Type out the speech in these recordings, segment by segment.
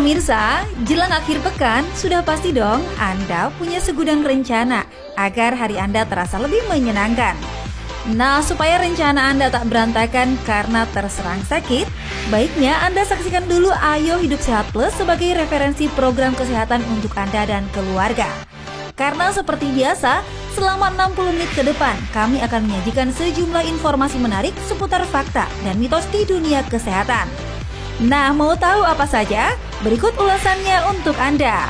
Pemirsa, jelang akhir pekan, sudah pasti dong Anda punya segudang rencana agar hari Anda terasa lebih menyenangkan. Nah, supaya rencana Anda tak berantakan karena terserang sakit, baiknya Anda saksikan dulu Ayo Hidup Sehat Plus sebagai referensi program kesehatan untuk Anda dan keluarga. Karena seperti biasa, selama 60 menit ke depan, kami akan menyajikan sejumlah informasi menarik seputar fakta dan mitos di dunia kesehatan. Nah, mau tahu apa saja? Berikut ulasannya untuk Anda.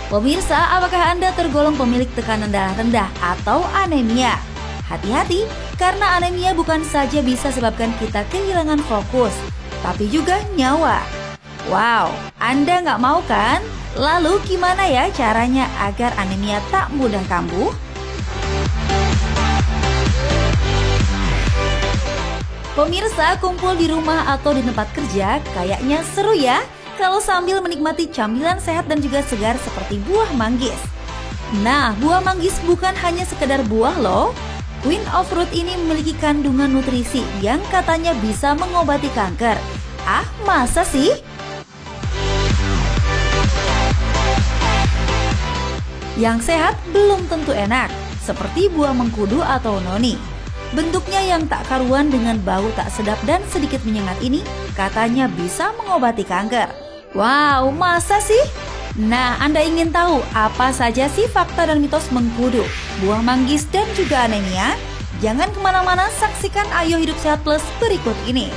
Pemirsa, apakah Anda tergolong pemilik tekanan darah rendah atau anemia? Hati-hati, karena anemia bukan saja bisa sebabkan kita kehilangan fokus, tapi juga nyawa. Wow, Anda nggak mau kan? Lalu gimana ya caranya agar anemia tak mudah kambuh? Pemirsa, kumpul di rumah atau di tempat kerja kayaknya seru ya kalau sambil menikmati camilan sehat dan juga segar seperti buah manggis. Nah, buah manggis bukan hanya sekedar buah loh. Queen of Fruit ini memiliki kandungan nutrisi yang katanya bisa mengobati kanker. Ah, masa sih? Yang sehat belum tentu enak, seperti buah mengkudu atau noni. Bentuknya yang tak karuan dengan bau tak sedap dan sedikit menyengat ini katanya bisa mengobati kanker. Wow, masa sih? Nah, Anda ingin tahu apa saja sih fakta dan mitos mengkudu, buah manggis dan juga anemia? Jangan kemana-mana, saksikan Ayo Hidup Sehat Plus berikut ini.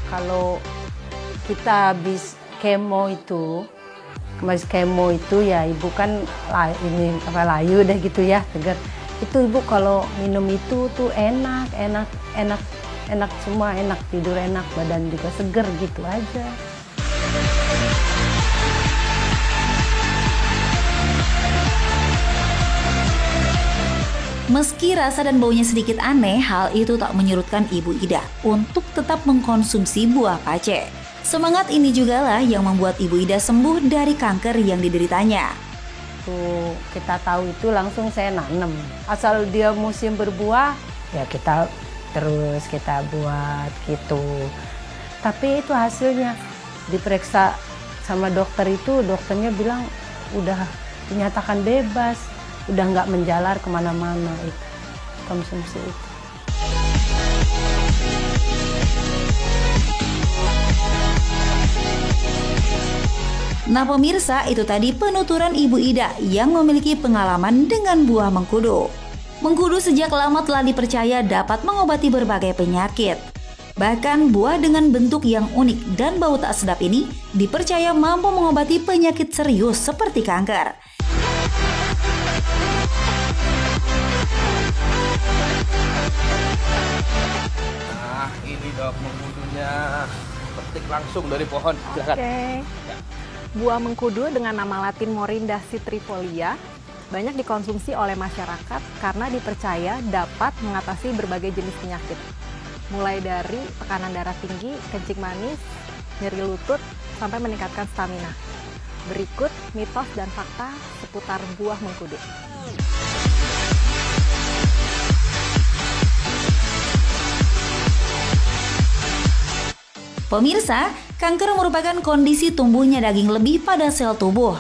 Kalau kita habis kemo itu ya ibu kan layu deh gitu ya, segar. Itu ibu kalau minum itu tuh enak semua, enak tidur, enak badan juga seger gitu aja. Meski rasa dan baunya sedikit aneh, hal itu tak menyurutkan Ibu Ida untuk tetap mengkonsumsi buah pace. Semangat ini jugalah yang membuat Ibu Ida sembuh dari kanker yang dideritanya. Tuh kita tahu itu langsung saya nanam. Asal dia musim berbuah, ya kita terus kita buat gitu. Tapi itu hasilnya diperiksa sama dokter itu, dokternya bilang udah dinyatakan bebas. Udah nggak menjalar kemana-mana itu konsumsi itu. Nah pemirsa, itu tadi penuturan Ibu Ida yang memiliki pengalaman dengan buah mengkudu. Mengkudu sejak lama telah dipercaya dapat mengobati berbagai penyakit. Bahkan buah dengan bentuk yang unik dan bau tak sedap ini dipercaya mampu mengobati penyakit serius seperti kanker. Nah, ini dok mengkudunya, petik langsung dari pohon. Silakan. Oke. Buah mengkudu dengan nama latin Morinda citrifolia banyak dikonsumsi oleh masyarakat karena dipercaya dapat mengatasi berbagai jenis penyakit. Mulai dari tekanan darah tinggi, kencing manis, nyeri lutut, sampai meningkatkan stamina. Berikut mitos dan fakta seputar buah mengkudu. Pemirsa, kanker merupakan kondisi tumbuhnya daging lebih pada sel tubuh.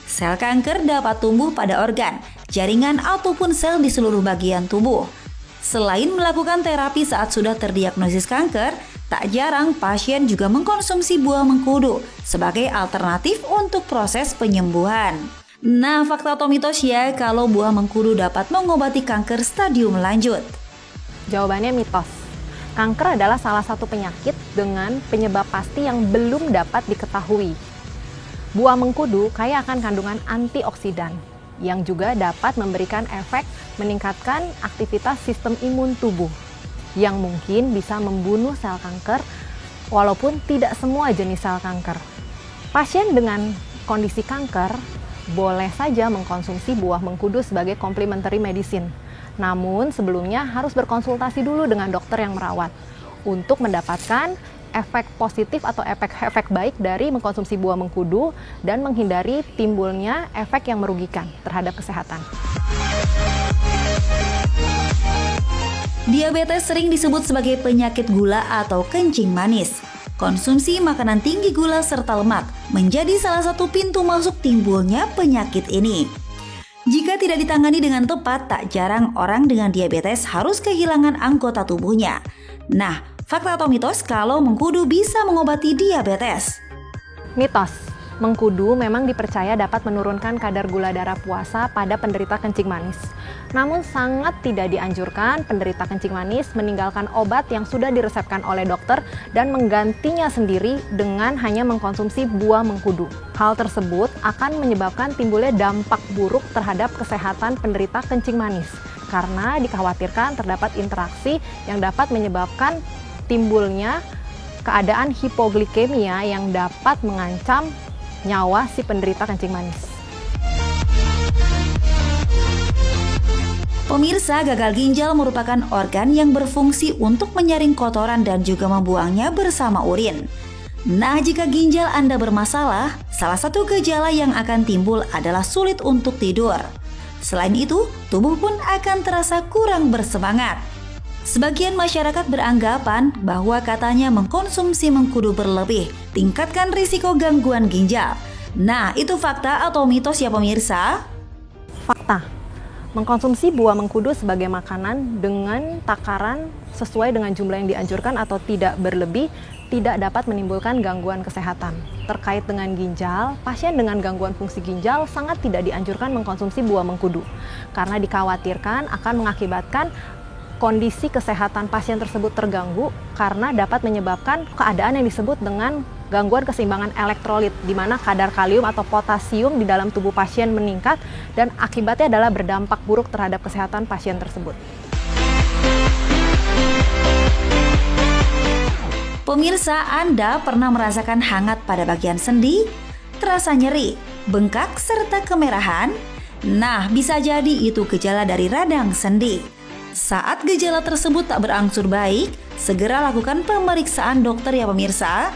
Sel kanker dapat tumbuh pada organ, jaringan ataupun sel di seluruh bagian tubuh. Selain melakukan terapi saat sudah terdiagnosis kanker, tak jarang pasien juga mengkonsumsi buah mengkudu sebagai alternatif untuk proses penyembuhan. Nah, fakta atau mitos ya kalau buah mengkudu dapat mengobati kanker stadium lanjut? Jawabannya mitos. Kanker adalah salah satu penyakit dengan penyebab pasti yang belum dapat diketahui. Buah mengkudu kaya akan kandungan antioksidan yang juga dapat memberikan efek meningkatkan aktivitas sistem imun tubuh yang mungkin bisa membunuh sel kanker walaupun tidak semua jenis sel kanker. Pasien dengan kondisi kanker boleh saja mengkonsumsi buah mengkudu sebagai complementary medicine. Namun sebelumnya harus berkonsultasi dulu dengan dokter yang merawat untuk mendapatkan efek positif atau efek baik dari mengkonsumsi buah mengkudu dan menghindari timbulnya efek yang merugikan terhadap kesehatan. Diabetes sering disebut sebagai penyakit gula atau kencing manis. Konsumsi makanan tinggi gula serta lemak menjadi salah satu pintu masuk timbulnya penyakit ini. Jika tidak ditangani dengan tepat, tak jarang orang dengan diabetes harus kehilangan anggota tubuhnya. Nah, fakta atau mitos kalau mengkudu bisa mengobati diabetes? Mitos, mengkudu memang dipercaya dapat menurunkan kadar gula darah puasa pada penderita kencing manis. Namun sangat tidak dianjurkan penderita kencing manis meninggalkan obat yang sudah diresepkan oleh dokter dan menggantinya sendiri dengan hanya mengkonsumsi buah mengkudu. Hal tersebut akan menyebabkan timbulnya dampak buruk terhadap kesehatan penderita kencing manis karena dikhawatirkan terdapat interaksi yang dapat menyebabkan timbulnya keadaan hipoglikemia yang dapat mengancam nyawa si penderita kencing manis. Pemirsa, gagal ginjal merupakan organ yang berfungsi untuk menyaring kotoran dan juga membuangnya bersama urin. Nah, jika ginjal Anda bermasalah, salah satu gejala yang akan timbul adalah sulit untuk tidur. Selain itu, tubuh pun akan terasa kurang bersemangat. Sebagian masyarakat beranggapan bahwa katanya mengkonsumsi mengkudu berlebih tingkatkan risiko gangguan ginjal. Nah, itu fakta atau mitos ya pemirsa? Fakta. Mengkonsumsi buah mengkudu sebagai makanan dengan takaran sesuai dengan jumlah yang dianjurkan atau tidak berlebih tidak dapat menimbulkan gangguan kesehatan. Terkait dengan ginjal, pasien dengan gangguan fungsi ginjal sangat tidak dianjurkan mengkonsumsi buah mengkudu karena dikhawatirkan akan mengakibatkan kondisi kesehatan pasien tersebut terganggu karena dapat menyebabkan keadaan yang disebut dengan gangguan keseimbangan elektrolit, di mana kadar kalium atau potasium di dalam tubuh pasien meningkat dan akibatnya adalah berdampak buruk terhadap kesehatan pasien tersebut. Pemirsa, Anda pernah merasakan hangat pada bagian sendi, terasa nyeri, bengkak, serta kemerahan? Nah, bisa jadi itu gejala dari radang sendi. Saat gejala tersebut tak berangsur baik, segera lakukan pemeriksaan dokter ya pemirsa.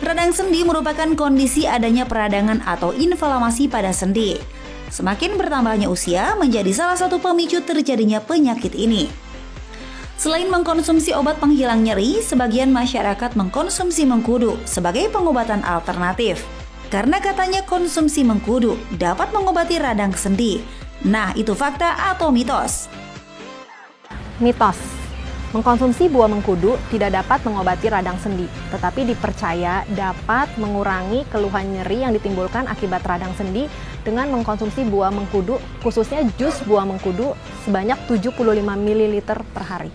Radang sendi merupakan kondisi adanya peradangan atau inflamasi pada sendi. Semakin bertambahnya usia menjadi salah satu pemicu terjadinya penyakit ini. Selain mengkonsumsi obat penghilang nyeri, sebagian masyarakat mengkonsumsi mengkudu sebagai pengobatan alternatif. Karena katanya konsumsi mengkudu dapat mengobati radang sendi. Nah, itu fakta atau mitos? Mitos. Mengkonsumsi buah mengkudu tidak dapat mengobati radang sendi, tetapi dipercaya dapat mengurangi keluhan nyeri yang ditimbulkan akibat radang sendi dengan mengkonsumsi buah mengkudu, khususnya jus buah mengkudu sebanyak 75 ml per hari.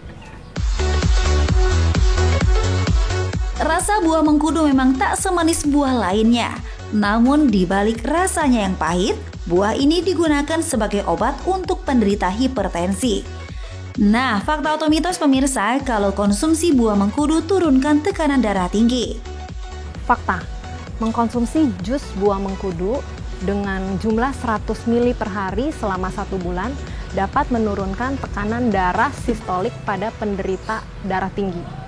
Rasa buah mengkudu memang tak semanis buah lainnya. Namun di balik rasanya yang pahit, buah ini digunakan sebagai obat untuk penderita hipertensi. Nah, fakta atau mitos pemirsa kalau konsumsi buah mengkudu turunkan tekanan darah tinggi? Fakta. Mengkonsumsi jus buah mengkudu dengan jumlah 100 ml per hari selama 1 bulan dapat menurunkan tekanan darah sistolik pada penderita darah tinggi.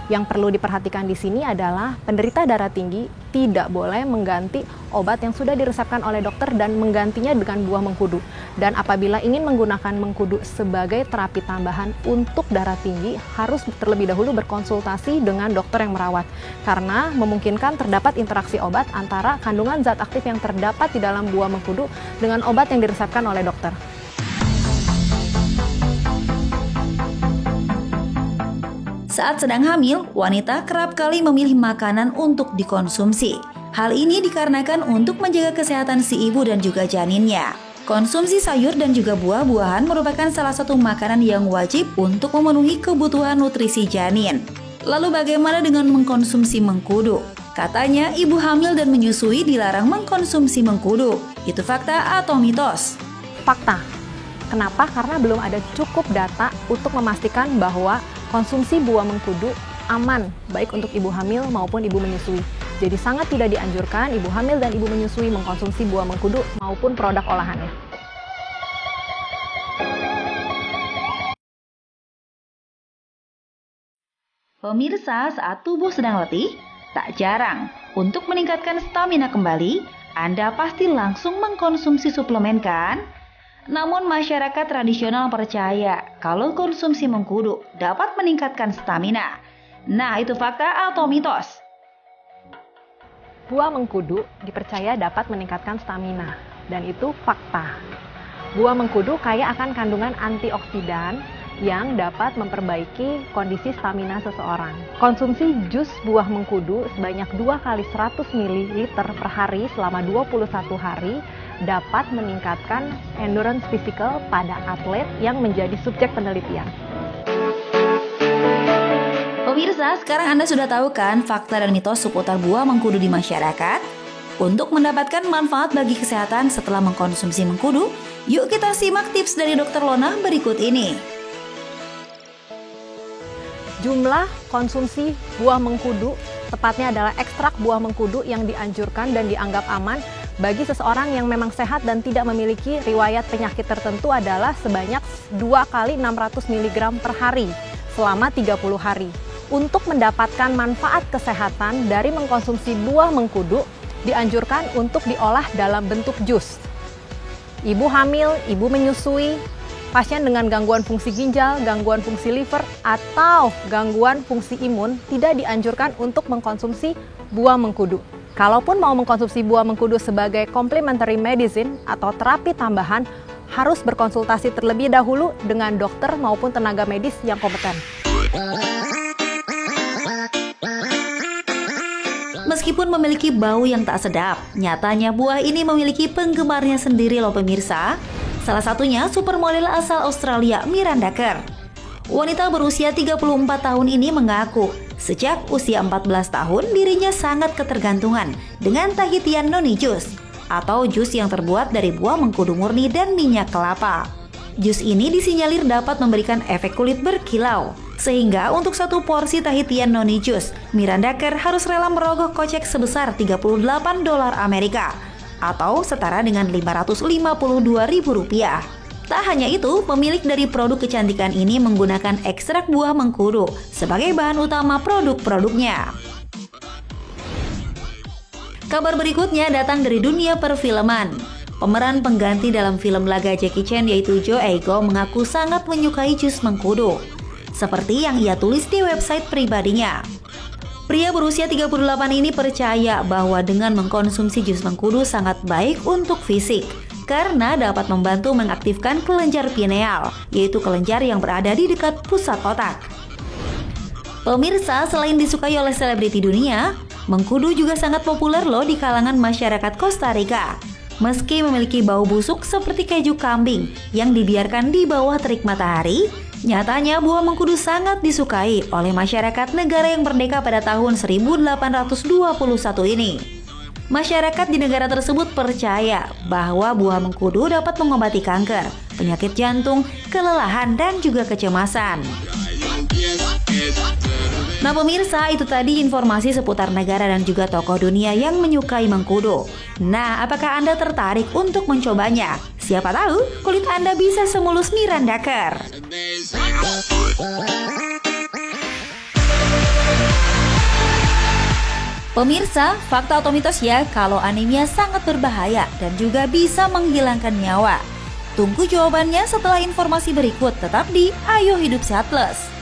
Yang perlu diperhatikan di sini adalah penderita darah tinggi tidak boleh mengganti obat yang sudah diresepkan oleh dokter dan menggantinya dengan buah mengkudu. Dan apabila ingin menggunakan mengkudu sebagai terapi tambahan untuk darah tinggi, harus terlebih dahulu berkonsultasi dengan dokter yang merawat. Karena memungkinkan terdapat interaksi obat antara kandungan zat aktif yang terdapat di dalam buah mengkudu dengan obat yang diresepkan oleh dokter. Saat sedang hamil, wanita kerap kali memilih makanan untuk dikonsumsi. Hal ini dikarenakan untuk menjaga kesehatan si ibu dan juga janinnya. Konsumsi sayur dan juga buah-buahan merupakan salah satu makanan yang wajib untuk memenuhi kebutuhan nutrisi janin. Lalu bagaimana dengan mengkonsumsi mengkudu? Katanya ibu hamil dan menyusui dilarang mengkonsumsi mengkudu. Itu fakta atau mitos? Fakta. Kenapa? Karena belum ada cukup data untuk memastikan bahwa konsumsi buah mengkudu aman baik untuk ibu hamil maupun ibu menyusui. Jadi sangat tidak dianjurkan ibu hamil dan ibu menyusui mengkonsumsi buah mengkudu maupun produk olahannya. Pemirsa, saat tubuh sedang letih, tak jarang untuk meningkatkan stamina kembali, Anda pasti langsung mengkonsumsi suplemen kan? Namun masyarakat tradisional percaya kalau konsumsi mengkudu dapat meningkatkan stamina. Nah, itu fakta atau mitos? Buah mengkudu dipercaya dapat meningkatkan stamina, dan itu fakta. Buah mengkudu kaya akan kandungan antioksidan yang dapat memperbaiki kondisi stamina seseorang. Konsumsi jus buah mengkudu sebanyak 2 kali 100 ml per hari selama 21 hari dapat meningkatkan endurance physical pada atlet yang menjadi subjek penelitian. Pemirsa, sekarang Anda sudah tahu kan fakta dan mitos seputar buah mengkudu di masyarakat? Untuk mendapatkan manfaat bagi kesehatan setelah mengkonsumsi mengkudu, yuk kita simak tips dari Dr. Lona berikut ini. Jumlah konsumsi buah mengkudu, tepatnya adalah ekstrak buah mengkudu yang dianjurkan dan dianggap aman bagi seseorang yang memang sehat dan tidak memiliki riwayat penyakit tertentu adalah sebanyak 2 kali 600 mg per hari selama 30 hari. Untuk mendapatkan manfaat kesehatan dari mengkonsumsi buah mengkudu, dianjurkan untuk diolah dalam bentuk jus. Ibu hamil, ibu menyusui, pasien dengan gangguan fungsi ginjal, gangguan fungsi liver, atau gangguan fungsi imun tidak dianjurkan untuk mengkonsumsi buah mengkudu. Kalaupun mau mengkonsumsi buah mengkudu sebagai complementary medicine atau terapi tambahan, harus berkonsultasi terlebih dahulu dengan dokter maupun tenaga medis yang kompeten. Meskipun memiliki bau yang tak sedap, nyatanya buah ini memiliki penggemarnya sendiri loh pemirsa. Salah satunya supermodel asal Australia, Miranda Kerr. Wanita berusia 34 tahun ini mengaku sejak usia 14 tahun dirinya sangat ketergantungan dengan Tahitian Noni Juice atau jus yang terbuat dari buah mengkudu murni dan minyak kelapa. Jus ini disinyalir dapat memberikan efek kulit berkilau. Sehingga untuk satu porsi Tahitian Noni Juice, Miranda Kerr harus rela merogoh kocek sebesar $38 Amerika atau setara dengan Rp552.000. Tak hanya itu, pemilik dari produk kecantikan ini menggunakan ekstrak buah mengkudu sebagai bahan utama produk-produknya. Kabar berikutnya datang dari dunia perfilman. Pemeran pengganti dalam film laga Jackie Chan yaitu Jo Ae-go mengaku sangat menyukai jus mengkudu, seperti yang ia tulis di website pribadinya. Pria berusia 38 ini percaya bahwa dengan mengkonsumsi jus mengkudu sangat baik untuk fisik, karena dapat membantu mengaktifkan kelenjar pineal, yaitu kelenjar yang berada di dekat pusat otak. Pemirsa, selain disukai oleh selebriti dunia, mengkudu juga sangat populer loh di kalangan masyarakat Costa Rica. Meski memiliki bau busuk seperti keju kambing yang dibiarkan di bawah terik matahari, nyatanya buah mengkudu sangat disukai oleh masyarakat negara yang merdeka pada tahun 1821 ini. Masyarakat di negara tersebut percaya bahwa buah mengkudu dapat mengobati kanker, penyakit jantung, kelelahan, dan juga kecemasan. Nah pemirsa, itu tadi informasi seputar negara dan juga tokoh dunia yang menyukai mengkudu. Nah, apakah Anda tertarik untuk mencobanya? Siapa tahu kulit Anda bisa semulus Miranda Kerr. Pemirsa, fakta atau mitos ya kalau anemia sangat berbahaya dan juga bisa menghilangkan nyawa? Tunggu jawabannya setelah informasi berikut, tetap di Ayo Hidup Sehat Plus.